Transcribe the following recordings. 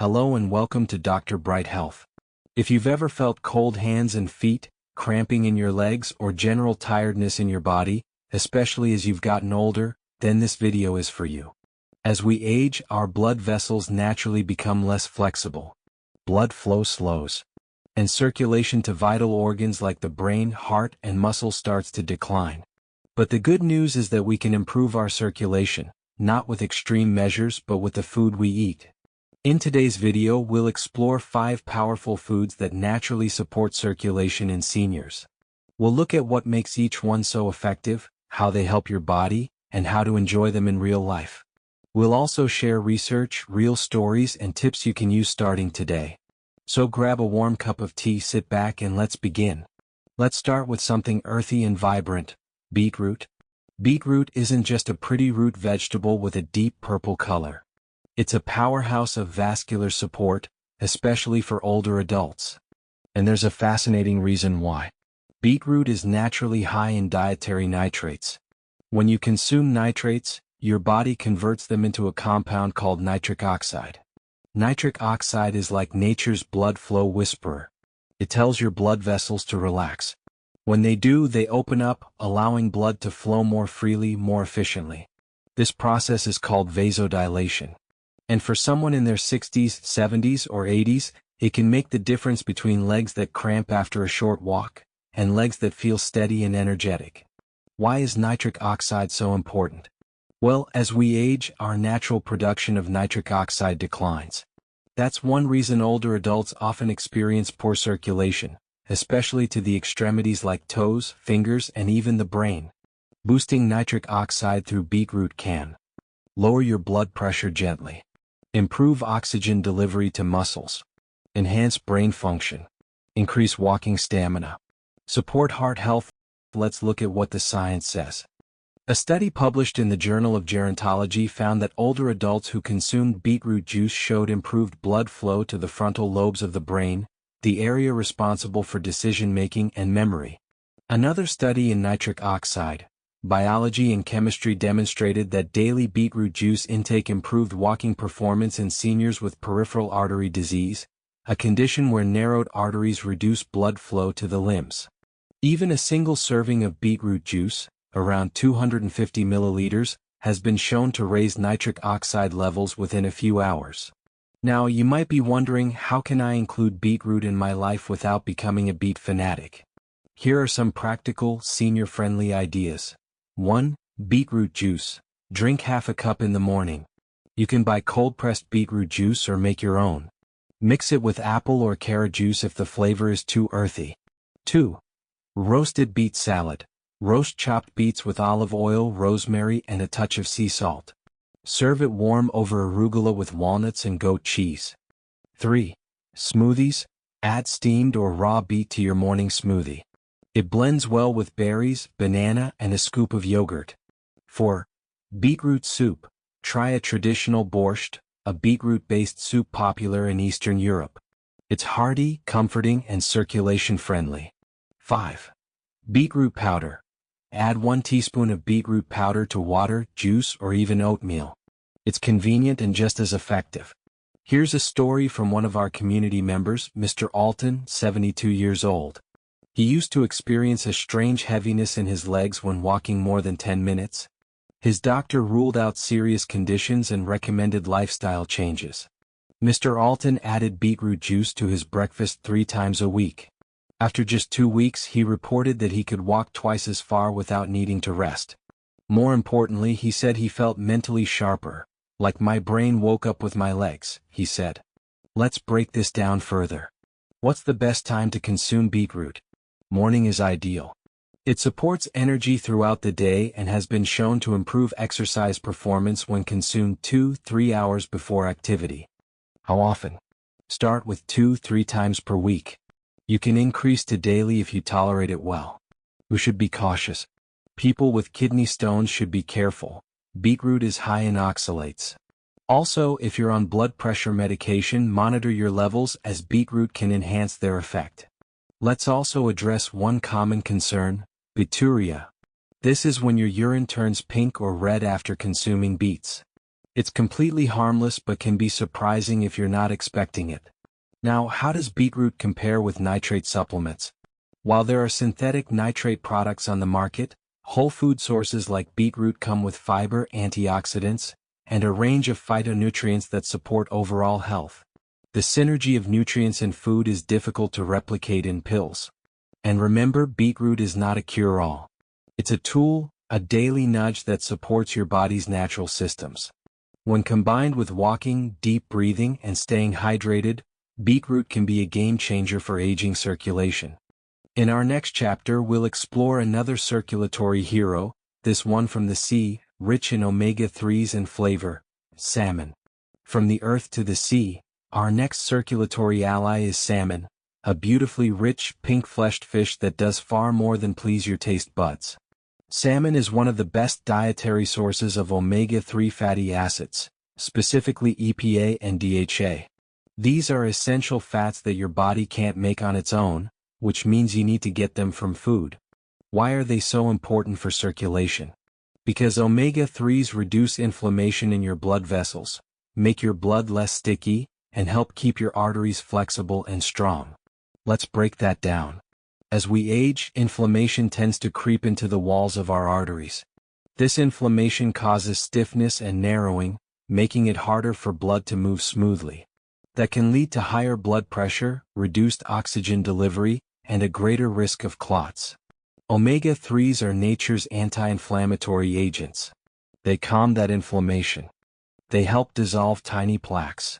Hello and welcome to Dr. Bright Health. If you've ever felt cold hands and feet, cramping in your legs, or general tiredness in your body, especially as you've gotten older, then this video is for you. As we age, our blood vessels naturally become less flexible. Blood flow slows, and circulation to vital organs like the brain, heart, and muscles starts to decline. But the good news is that we can improve our circulation, not with extreme measures but with the food we eat. In today's video, we'll explore 5 powerful foods that naturally support circulation in seniors. We'll look at what makes each one so effective, how they help your body, and how to enjoy them in real life. We'll also share research, real stories, and tips you can use starting today. So grab a warm cup of tea, sit back, and let's begin. Let's start with something earthy and vibrant: beetroot. Beetroot isn't just a pretty root vegetable with a deep purple color. It's a powerhouse of vascular support, especially for older adults. And there's a fascinating reason why. Beetroot is naturally high in dietary nitrates. When you consume nitrates, your body converts them into a compound called nitric oxide. Nitric oxide is like nature's blood flow whisperer. It tells your blood vessels to relax. When they do, they open up, allowing blood to flow more freely, more efficiently. This process is called vasodilation. And for someone in their 60s, 70s, or 80s, it can make the difference between legs that cramp after a short walk and legs that feel steady and energetic. Why is nitric oxide so important? Well, as we age, our natural production of nitric oxide declines. That's one reason older adults often experience poor circulation, especially to the extremities like toes, fingers, and even the brain. Boosting nitric oxide through beetroot can lower your blood pressure gently, improve oxygen delivery to muscles, enhance brain function, increase walking stamina, support heart health. Let's look at what the science says. A study published in the Journal of Gerontology found that older adults who consumed beetroot juice showed improved blood flow to the frontal lobes of the brain, the area responsible for decision-making and memory. Another study in nitric oxide, biology and chemistry demonstrated that daily beetroot juice intake improved walking performance in seniors with peripheral artery disease, a condition where narrowed arteries reduce blood flow to the limbs. Even a single serving of beetroot juice, around 250 milliliters, has been shown to raise nitric oxide levels within a few hours. Now, you might be wondering, how can I include beetroot in my life without becoming a beet fanatic? Here are some practical, senior-friendly ideas. 1. Beetroot juice. Drink half a cup in the morning. You can buy cold-pressed beetroot juice or make your own. Mix it with apple or carrot juice if the flavor is too earthy. 2. Roasted beet salad. Roast chopped beets with olive oil, rosemary, and a touch of sea salt. Serve it warm over arugula with walnuts and goat cheese. 3. Smoothies. Add steamed or raw beet to your morning smoothie. It blends well with berries, banana, and a scoop of yogurt. 4. Beetroot soup. Try a traditional borscht, a beetroot-based soup popular in Eastern Europe. It's hearty, comforting, and circulation-friendly. 5. Beetroot powder. Add 1 teaspoon of beetroot powder to water, juice, or even oatmeal. It's convenient and just as effective. Here's a story from one of our community members, Mr. Alton, 72 years old. He used to experience a strange heaviness in his legs when walking more than 10 minutes. His doctor ruled out serious conditions and recommended lifestyle changes. Mr. Alton added beetroot juice to his breakfast 3 times a week. After just 2 weeks, he reported that he could walk twice as far without needing to rest. More importantly, he said he felt mentally sharper, like my brain woke up with my legs, he said. Let's break this down further. What's the best time to consume beetroot? Morning is ideal. It supports energy throughout the day and has been shown to improve exercise performance when consumed 2-3 hours before activity. How often? Start with 2-3 times per week. You can increase to daily if you tolerate it well. We should be cautious. People with kidney stones should be careful. Beetroot is high in oxalates. Also, if you're on blood pressure medication, monitor your levels as beetroot can enhance their effect. Let's also address one common concern: bituria. This is when your urine turns pink or red after consuming beets. It's completely harmless but can be surprising if you're not expecting it. Now, how does beetroot compare with nitrate supplements? While there are synthetic nitrate products on the market, whole food sources like beetroot come with fiber, antioxidants, and a range of phytonutrients that support overall health. The synergy of nutrients in food is difficult to replicate in pills. And remember, beetroot is not a cure-all. It's a tool, a daily nudge that supports your body's natural systems. When combined with walking, deep breathing, and staying hydrated, beetroot can be a game-changer for aging circulation. In our next chapter, we'll explore another circulatory hero, this one from the sea, rich in omega-3s and flavor, salmon. From the earth to the sea, our next circulatory ally is salmon, a beautifully rich, pink-fleshed fish that does far more than please your taste buds. Salmon is one of the best dietary sources of omega-3 fatty acids, specifically EPA and DHA. These are essential fats that your body can't make on its own, which means you need to get them from food. Why are they so important for circulation? Because omega-3s reduce inflammation in your blood vessels, make your blood less sticky, and help keep your arteries flexible and strong. Let's break that down. As we age, inflammation tends to creep into the walls of our arteries. This inflammation causes stiffness and narrowing, making it harder for blood to move smoothly. That can lead to higher blood pressure, reduced oxygen delivery, and a greater risk of clots. Omega-3s are nature's anti-inflammatory agents. They calm that inflammation. They help dissolve tiny plaques.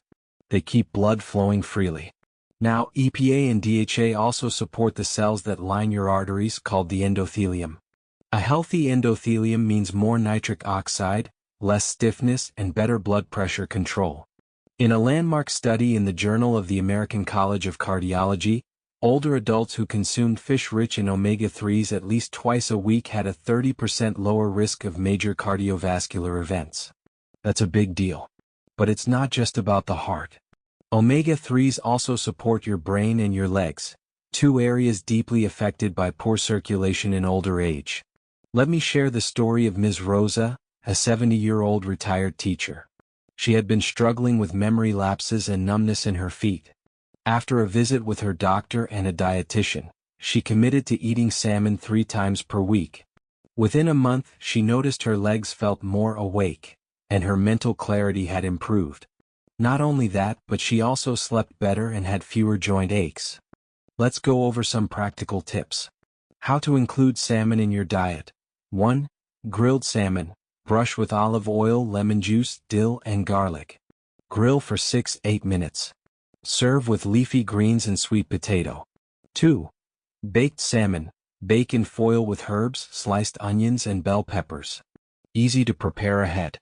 They keep blood flowing freely. Now, EPA and DHA also support the cells that line your arteries, called the endothelium. A healthy endothelium means more nitric oxide, less stiffness, and better blood pressure control. In a landmark study in the Journal of the American College of Cardiology, older adults who consumed fish rich in omega-3s at least twice a week had a 30% lower risk of major cardiovascular events. That's a big deal. But it's not just about the heart. Omega-3s also support your brain and your legs, two areas deeply affected by poor circulation in older age. Let me share the story of Ms. Rosa, a 70-year-old retired teacher. She had been struggling with memory lapses and numbness in her feet. After a visit with her doctor and a dietitian, she committed to eating salmon 3 times per week. Within a month, she noticed her legs felt more awake, and her mental clarity had improved. Not only that, but she also slept better and had fewer joint aches. Let's go over some practical tips. How to include salmon in your diet. 1. Grilled salmon. Brush with olive oil, lemon juice, dill, and garlic. Grill for 6-8 minutes. Serve with leafy greens and sweet potato. 2. Baked salmon. Bake in foil with herbs, sliced onions, and bell peppers. Easy to prepare ahead.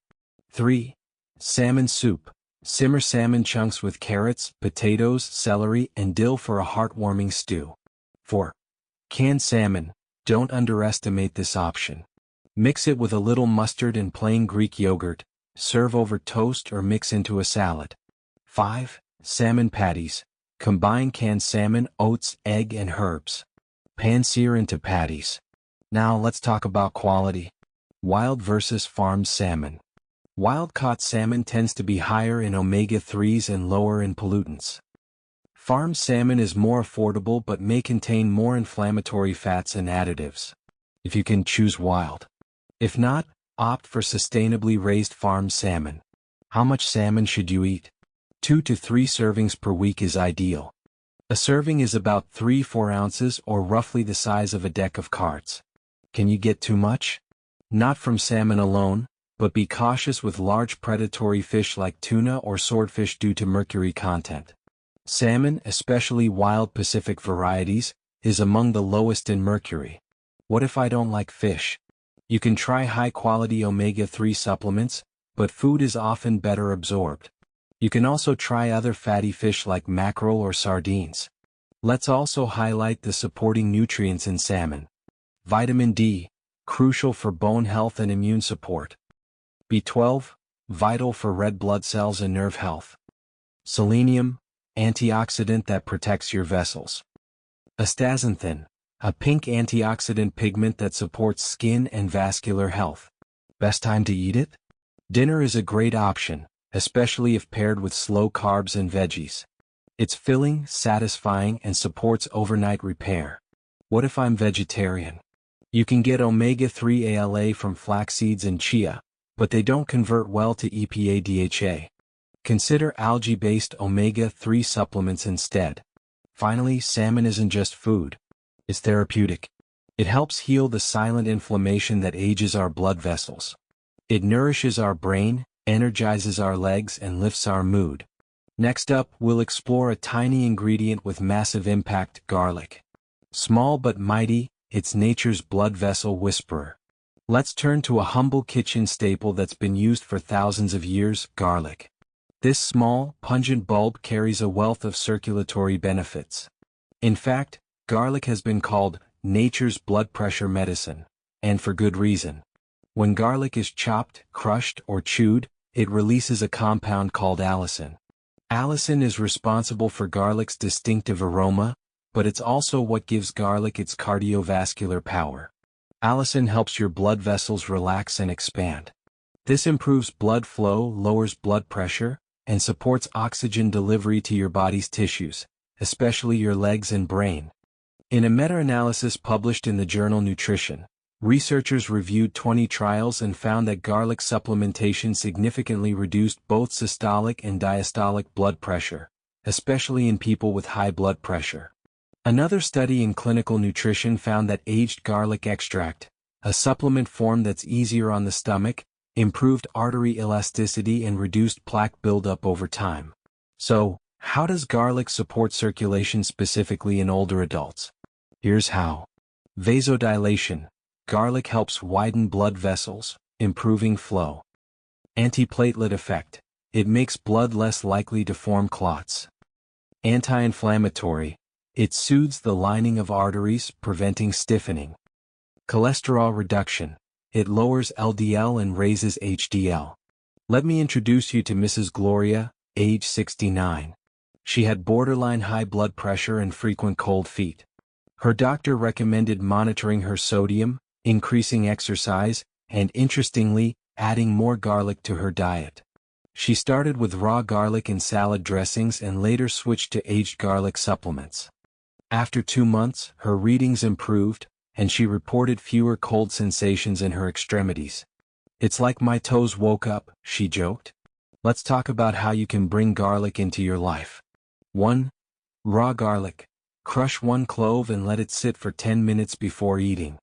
3. Salmon soup. Simmer salmon chunks with carrots, potatoes, celery, and dill for a heartwarming stew. 4. Canned salmon. Don't underestimate this option. Mix it with a little mustard and plain Greek yogurt. Serve over toast or mix into a salad. 5. Salmon patties. Combine canned salmon, oats, egg, and herbs. Pan-sear into patties. Now let's talk about quality. Wild versus farmed salmon. Wild-caught salmon tends to be higher in omega-3s and lower in pollutants. Farmed salmon is more affordable but may contain more inflammatory fats and additives. If you can, choose wild. If not, opt for sustainably raised farmed salmon. How much salmon should you eat? 2 to 3 servings per week is ideal. A serving is about 3-4 ounces or roughly the size of a deck of cards. Can you get too much? Not from salmon alone, but be cautious with large predatory fish like tuna or swordfish due to mercury content. Salmon, especially wild Pacific varieties, is among the lowest in mercury. What if I don't like fish? You can try high-quality omega-3 supplements, but food is often better absorbed. You can also try other fatty fish like mackerel or sardines. Let's also highlight the supporting nutrients in salmon. Vitamin D, crucial for bone health and immune support. B12, vital for red blood cells and nerve health. Selenium, antioxidant that protects your vessels. Astaxanthin, a pink antioxidant pigment that supports skin and vascular health. Best time to eat it? Dinner is a great option, especially if paired with slow carbs and veggies. It's filling, satisfying, and supports overnight repair. What if I'm vegetarian? You can get omega-3 ALA from flax seeds and chia, but they don't convert well to EPA-DHA. Consider algae-based omega-3 supplements instead. Finally, salmon isn't just food. It's therapeutic. It helps heal the silent inflammation that ages our blood vessels. It nourishes our brain, energizes our legs, and lifts our mood. Next up, we'll explore a tiny ingredient with massive impact: garlic. Small but mighty, it's nature's blood vessel whisperer. Let's turn to a humble kitchen staple that's been used for thousands of years: garlic. This small, pungent bulb carries a wealth of circulatory benefits. In fact, garlic has been called nature's blood pressure medicine, and for good reason. When garlic is chopped, crushed, or chewed, it releases a compound called allicin. Allicin is responsible for garlic's distinctive aroma, but it's also what gives garlic its cardiovascular power. Allicin helps your blood vessels relax and expand. This improves blood flow, lowers blood pressure, and supports oxygen delivery to your body's tissues, especially your legs and brain. In a meta-analysis published in the journal Nutrition, researchers reviewed 20 trials and found that garlic supplementation significantly reduced both systolic and diastolic blood pressure, especially in people with high blood pressure. Another study in clinical nutrition found that aged garlic extract, a supplement form that's easier on the stomach, improved artery elasticity and reduced plaque buildup over time. So, how does garlic support circulation specifically in older adults? Here's how. Vasodilation. Garlic helps widen blood vessels, improving flow. Antiplatelet effect. It makes blood less likely to form clots. Anti-inflammatory. It soothes the lining of arteries, preventing stiffening. Cholesterol reduction. It lowers LDL and raises HDL. Let me introduce you to Mrs. Gloria, age 69. She had borderline high blood pressure and frequent cold feet. Her doctor recommended monitoring her sodium, increasing exercise, and interestingly, adding more garlic to her diet. She started with raw garlic in salad dressings and later switched to aged garlic supplements. After 2 months, her readings improved, and she reported fewer cold sensations in her extremities. "It's like my toes woke up," she joked. Let's talk about how you can bring garlic into your life. 1. Raw garlic. Crush 1 clove and let it sit for 10 minutes before eating.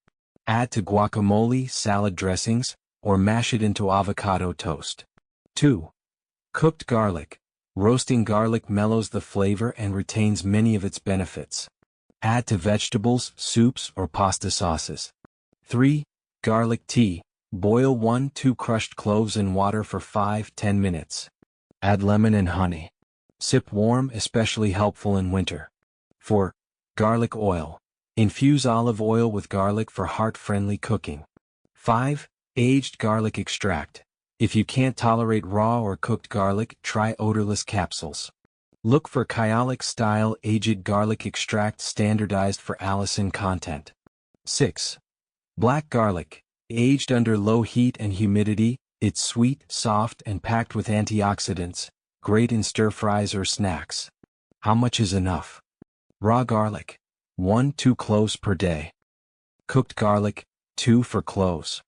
Add to guacamole, salad dressings, or mash it into avocado toast. 2. Cooked garlic. Roasting garlic mellows the flavor and retains many of its benefits. Add to vegetables, soups, or pasta sauces. 3. Garlic tea. Boil 1-2 crushed cloves in water for 5-10 minutes. Add lemon and honey. Sip warm, especially helpful in winter. 4. Garlic oil. Infuse olive oil with garlic for heart-friendly cooking. 5. Aged garlic extract. If you can't tolerate raw or cooked garlic, try odorless capsules. Look for Kyolic-style aged garlic extract standardized for allicin content. 6. Black garlic. Aged under low heat and humidity, it's sweet, soft, and packed with antioxidants, great in stir-fries or snacks. How much is enough? Raw garlic. 1-2 cloves per day. Cooked garlic, 2 4 cloves.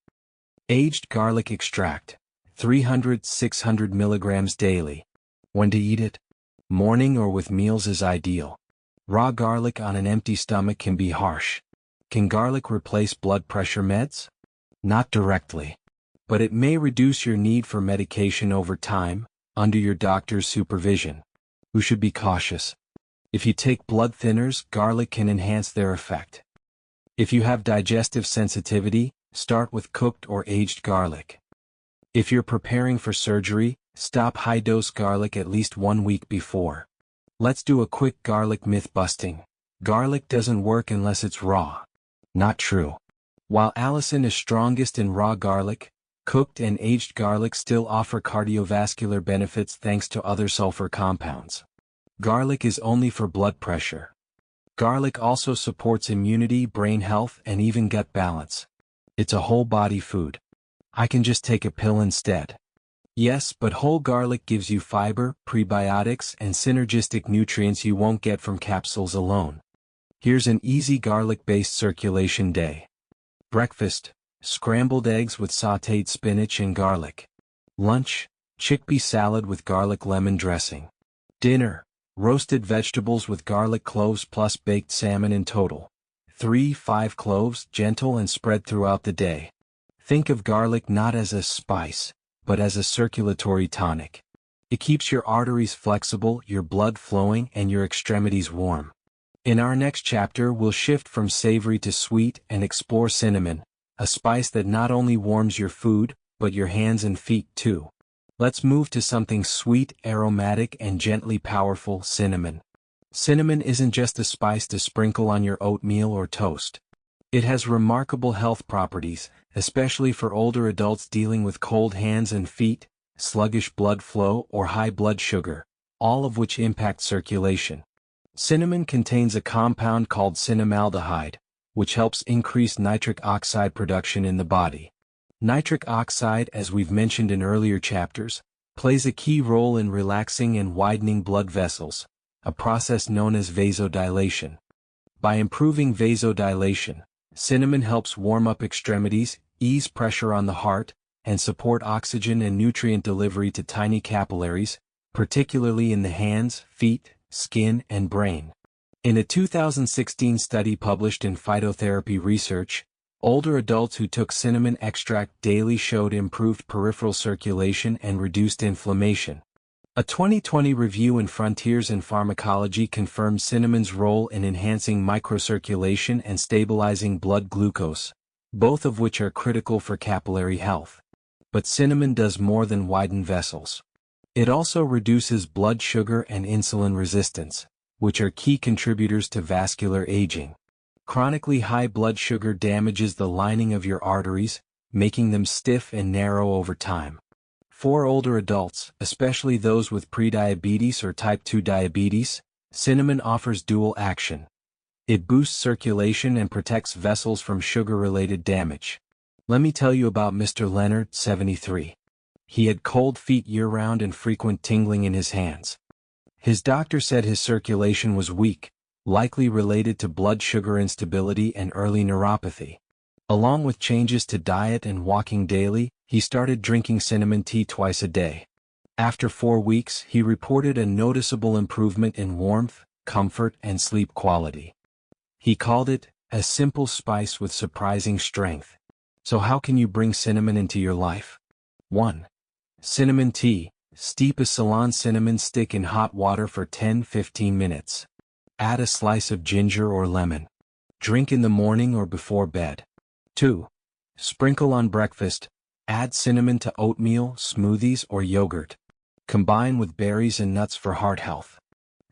Aged garlic extract, 300-600 milligrams daily. When to eat it? Morning or with meals is ideal. Raw garlic on an empty stomach can be harsh. Can garlic replace blood pressure meds? Not directly. But it may reduce your need for medication over time, under your doctor's supervision. You should be cautious. If you take blood thinners, garlic can enhance their effect. If you have digestive sensitivity, start with cooked or aged garlic. If you're preparing for surgery, stop high-dose garlic at least 1 week before. Let's do a quick garlic myth busting. Garlic doesn't work unless it's raw. Not true. While allicin is strongest in raw garlic, cooked and aged garlic still offer cardiovascular benefits thanks to other sulfur compounds. Garlic is only for blood pressure. Garlic also supports immunity, brain health, and even gut balance. It's a whole body food. I can just take a pill instead. Yes, but whole garlic gives you fiber, prebiotics, and synergistic nutrients you won't get from capsules alone. Here's an easy garlic-based circulation day. Breakfast: scrambled eggs with sautéed spinach and garlic. Lunch: chickpea salad with garlic lemon dressing. Dinner: roasted vegetables with garlic cloves plus baked salmon in total. 3-5 cloves, gentle and spread throughout the day. Think of garlic not as a spice, but as a circulatory tonic. It keeps your arteries flexible, your blood flowing, and your extremities warm. In our next chapter, we'll shift from savory to sweet and explore cinnamon, a spice that not only warms your food, but your hands and feet too. Let's move to something sweet, aromatic, and gently powerful: cinnamon. Cinnamon isn't just a spice to sprinkle on your oatmeal or toast. It has remarkable health properties, especially for older adults dealing with cold hands and feet, sluggish blood flow, or high blood sugar, all of which impact circulation. Cinnamon contains a compound called cinnamaldehyde, which helps increase nitric oxide production in the body. Nitric oxide, as we've mentioned in earlier chapters, plays a key role in relaxing and widening blood vessels, a process known as vasodilation. By improving vasodilation, cinnamon helps warm up extremities, ease pressure on the heart, and support oxygen and nutrient delivery to tiny capillaries, particularly in the hands, feet, skin, and brain. In a 2016 study published in Phytotherapy Research, older adults who took cinnamon extract daily showed improved peripheral circulation and reduced inflammation. A 2020 review in Frontiers in Pharmacology confirmed cinnamon's role in enhancing microcirculation and stabilizing blood glucose, both of which are critical for capillary health. But cinnamon does more than widen vessels. It also reduces blood sugar and insulin resistance, which are key contributors to vascular aging. Chronically high blood sugar damages the lining of your arteries, making them stiff and narrow over time. For older adults, especially those with prediabetes or type 2 diabetes, cinnamon offers dual action. It boosts circulation and protects vessels from sugar-related damage. Let me tell you about Mr. Leonard, 73. He had cold feet year-round and frequent tingling in his hands. His doctor said his circulation was weak, likely related to blood sugar instability and early neuropathy. Along with changes to diet and walking daily, he started drinking cinnamon tea twice a day. After 4 weeks, he reported a noticeable improvement in warmth, comfort, and sleep quality. He called it a simple spice with surprising strength. So how can you bring cinnamon into your life? 1. Cinnamon tea. Steep a Ceylon cinnamon stick in hot water for 10-15 minutes. Add a slice of ginger or lemon. Drink in the morning or before bed. 2. Sprinkle on breakfast. Add cinnamon to oatmeal, smoothies, or yogurt. Combine with berries and nuts for heart health.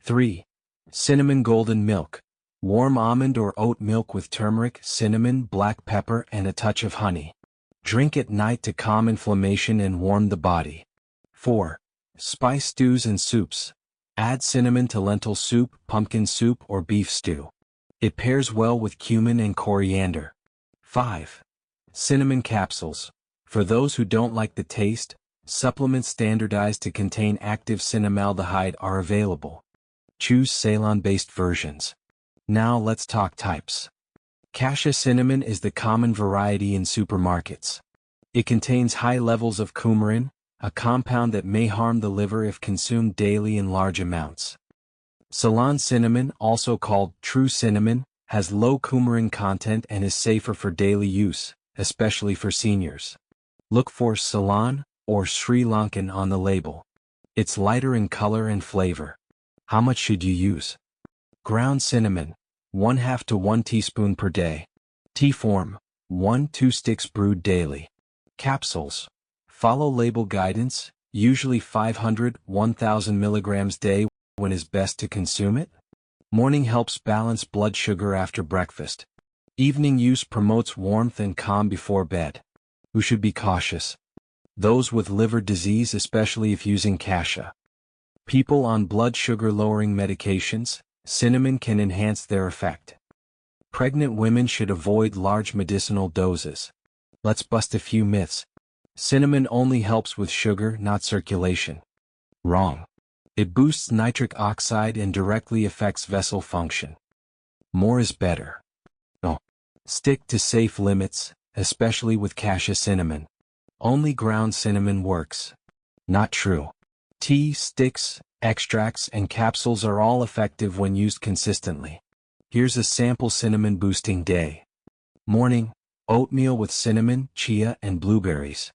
3. Cinnamon golden milk. Warm almond or oat milk with turmeric, cinnamon, black pepper, and a touch of honey. Drink at night to calm inflammation and warm the body. 4. Spice stews and soups. Add cinnamon to lentil soup, pumpkin soup, or beef stew. It pairs well with cumin and coriander. 5. Cinnamon capsules. For those who don't like the taste, supplements standardized to contain active cinnamaldehyde are available. Choose Ceylon-based versions. Now let's talk types. Cassia cinnamon is the common variety in supermarkets. It contains high levels of coumarin, a compound that may harm the liver if consumed daily in large amounts. Ceylon cinnamon, also called true cinnamon, has low coumarin content and is safer for daily use, especially for seniors. Look for Ceylon or Sri Lankan on the label. It's lighter in color and flavor. How much should you use? Ground cinnamon, 1/2 to 1 teaspoon per day. Tea form, 1-2 sticks brewed daily. Capsules. Follow label guidance, usually 500-1000 milligrams day. When is best to consume it? Morning helps balance blood sugar after breakfast. Evening use promotes warmth and calm before bed. Who should be cautious? Those with liver disease, especially if using cassia. People on blood sugar lowering medications, cinnamon can enhance their effect. Pregnant women should avoid large medicinal doses. Let's bust a few myths. Cinnamon only helps with sugar, not circulation. Wrong. It boosts nitric oxide and directly affects vessel function. More is better. No. Stick to safe limits, especially with cassia cinnamon. Only ground cinnamon works. Not true. Tea, sticks, extracts, and capsules are all effective when used consistently. Here's a sample cinnamon boosting day. Morning, oatmeal with cinnamon, chia, and blueberries.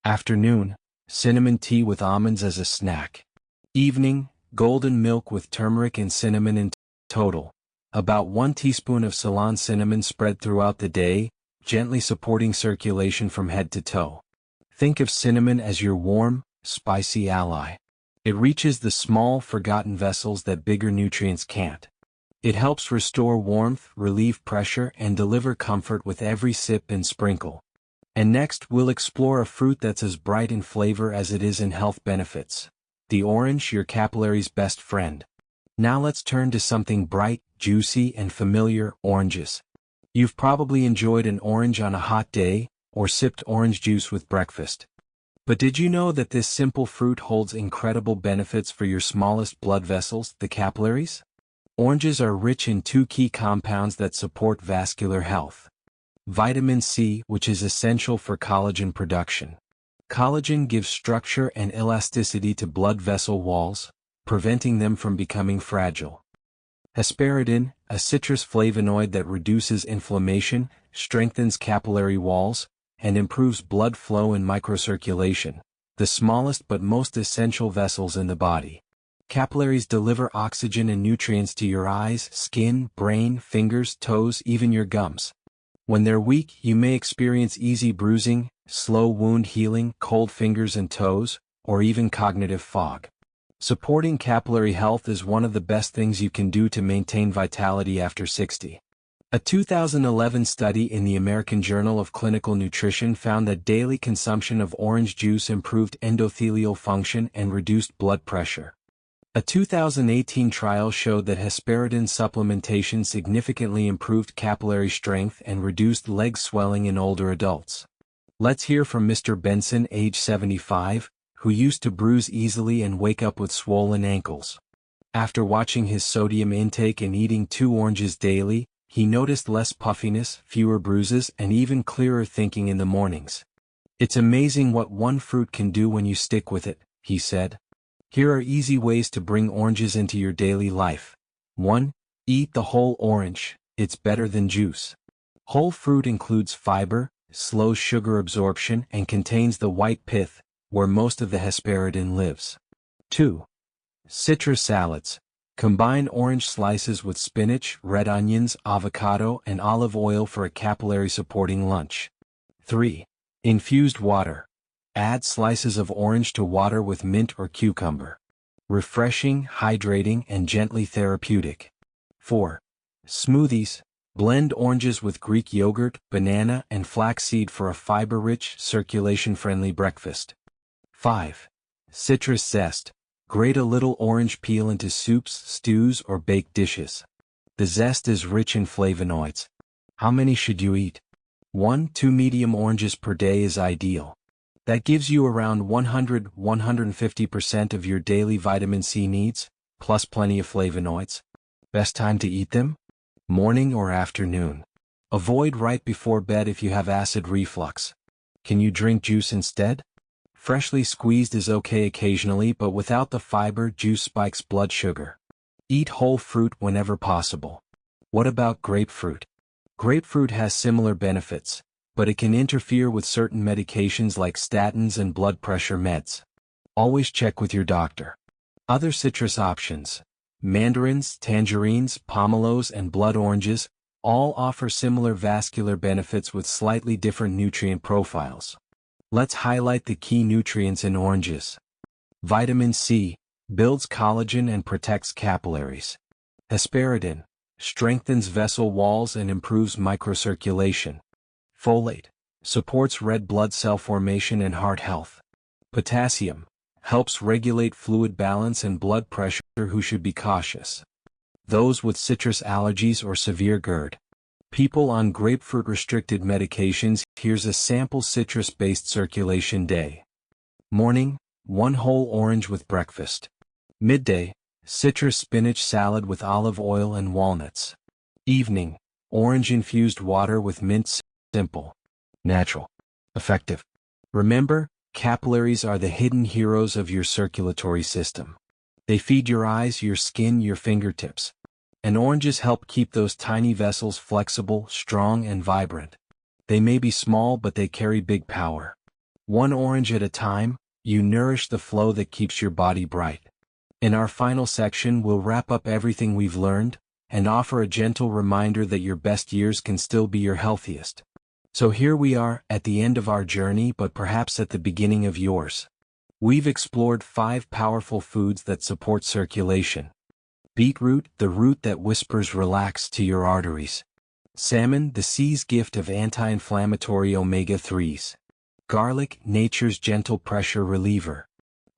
Afternoon, cinnamon tea with almonds as a snack. Evening, golden milk with turmeric and cinnamon in total. About 1 teaspoon of Ceylon cinnamon spread throughout the day, gently supporting circulation from head to toe. Think of cinnamon as your warm, spicy ally. It reaches the small, forgotten vessels that bigger nutrients can't. It helps restore warmth, relieve pressure, and deliver comfort with every sip and sprinkle. And next, we'll explore a fruit that's as bright in flavor as it is in health benefits. The orange, your capillary's best friend. Now let's turn to something bright, juicy, and familiar: oranges. You've probably enjoyed an orange on a hot day, or sipped orange juice with breakfast. But did you know that this simple fruit holds incredible benefits for your smallest blood vessels, the capillaries? Oranges are rich in 2 key compounds that support vascular health. Vitamin C, which is essential for collagen production. Collagen gives structure and elasticity to blood vessel walls, preventing them from becoming fragile. Hesperidin, a citrus flavonoid that reduces inflammation, strengthens capillary walls, and improves blood flow and microcirculation, the smallest but most essential vessels in the body. Capillaries deliver oxygen and nutrients to your eyes, skin, brain, fingers, toes, even your gums. When they're weak, you may experience easy bruising, slow wound healing, cold fingers and toes, or even cognitive fog. Supporting capillary health is one of the best things you can do to maintain vitality after 60. A 2011 study in the American Journal of Clinical Nutrition found that daily consumption of orange juice improved endothelial function and reduced blood pressure. A 2018 trial showed that hesperidin supplementation significantly improved capillary strength and reduced leg swelling in older adults. Let's hear from Mr. Benson, age 75, who used to bruise easily and wake up with swollen ankles. After watching his sodium intake and eating 2 oranges daily, he noticed less puffiness, fewer bruises, and even clearer thinking in the mornings. "It's amazing what one fruit can do when you stick with it," he said. Here are easy ways to bring oranges into your daily life. 1. Eat the whole orange. It's better than juice. Whole fruit includes fiber, slows sugar absorption, and contains the white pith, where most of the hesperidin lives. 2. Citrus salads. Combine orange slices with spinach, red onions, avocado, and olive oil for a capillary-supporting lunch. 3. Infused water. Add slices of orange to water with mint or cucumber. Refreshing, hydrating, and gently therapeutic. 4. Smoothies. Blend oranges with Greek yogurt, banana, and flaxseed for a fiber-rich, circulation-friendly breakfast. 5. Citrus zest. Grate a little orange peel into soups, stews, or baked dishes. The zest is rich in flavonoids. How many should you eat? 1-2 medium oranges per day is ideal. That gives you around 100–150% of your daily vitamin C needs, plus plenty of flavonoids. Best time to eat them? Morning or afternoon. Avoid right before bed if you have acid reflux. Can you drink juice instead? Freshly squeezed is okay occasionally, but without the fiber, juice spikes blood sugar. Eat whole fruit whenever possible. What about grapefruit? Grapefruit has similar benefits, but it can interfere with certain medications like statins and blood pressure meds. Always check with your doctor. Other citrus options: mandarins, tangerines, pomelos, and blood oranges, all offer similar vascular benefits with slightly different nutrient profiles. Let's highlight the key nutrients in oranges. Vitamin C builds collagen and protects capillaries. Hesperidin strengthens vessel walls and improves microcirculation. Folate supports red blood cell formation and heart health. Potassium helps regulate fluid balance and blood pressure. Who should be cautious? Those with citrus allergies or severe GERD. People on grapefruit-restricted medications. Here's a sample citrus-based circulation day. Morning, 1 whole orange with breakfast. Midday, citrus spinach salad with olive oil and walnuts. Evening, orange-infused water with mint. Simple, natural, effective. Remember, capillaries are the hidden heroes of your circulatory system. They feed your eyes, your skin, your fingertips. And oranges help keep those tiny vessels flexible, strong, and vibrant. They may be small, but they carry big power. 1 orange at a time, you nourish the flow that keeps your body bright. In our final section, we'll wrap up everything we've learned and offer a gentle reminder that your best years can still be your healthiest. So here we are, at the end of our journey, but perhaps at the beginning of yours. We've explored 5 powerful foods that support circulation. Beetroot, the root that whispers relax to your arteries. Salmon, the sea's gift of anti-inflammatory omega-3s. Garlic, nature's gentle pressure reliever.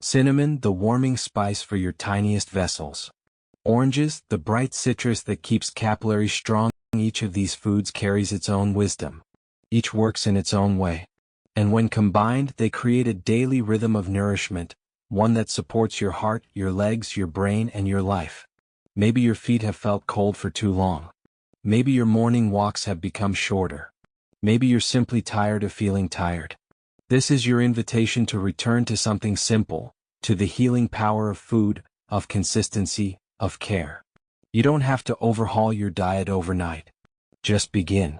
Cinnamon, the warming spice for your tiniest vessels. Oranges, the bright citrus that keeps capillaries strong. Each of these foods carries its own wisdom. Each works in its own way. And when combined, they create a daily rhythm of nourishment, one that supports your heart, your legs, your brain, and your life. Maybe your feet have felt cold for too long. Maybe your morning walks have become shorter. Maybe you're simply tired of feeling tired. This is your invitation to return to something simple, to the healing power of food, of consistency, of care. You don't have to overhaul your diet overnight. Just begin.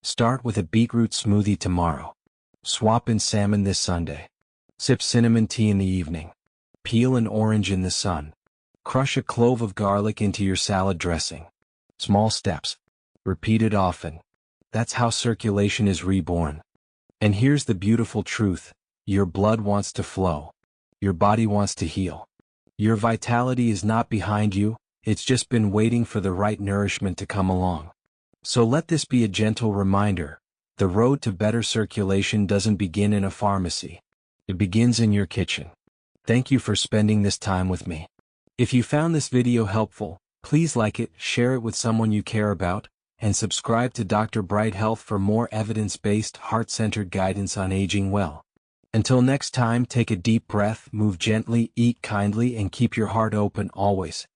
Start with a beetroot smoothie tomorrow. Swap in salmon this Sunday. Sip cinnamon tea in the evening. Peel an orange in the sun. Crush a clove of garlic into your salad dressing. Small steps. Repeated often. That's how circulation is reborn. And here's the beautiful truth. Your blood wants to flow. Your body wants to heal. Your vitality is not behind you, it's just been waiting for the right nourishment to come along. So let this be a gentle reminder. The road to better circulation doesn't begin in a pharmacy. It begins in your kitchen. Thank you for spending this time with me. If you found this video helpful, please like it, share it with someone you care about, and subscribe to Dr. Bright Health for more evidence-based, heart-centered guidance on aging well. Until next time, take a deep breath, move gently, eat kindly, and keep your heart open always.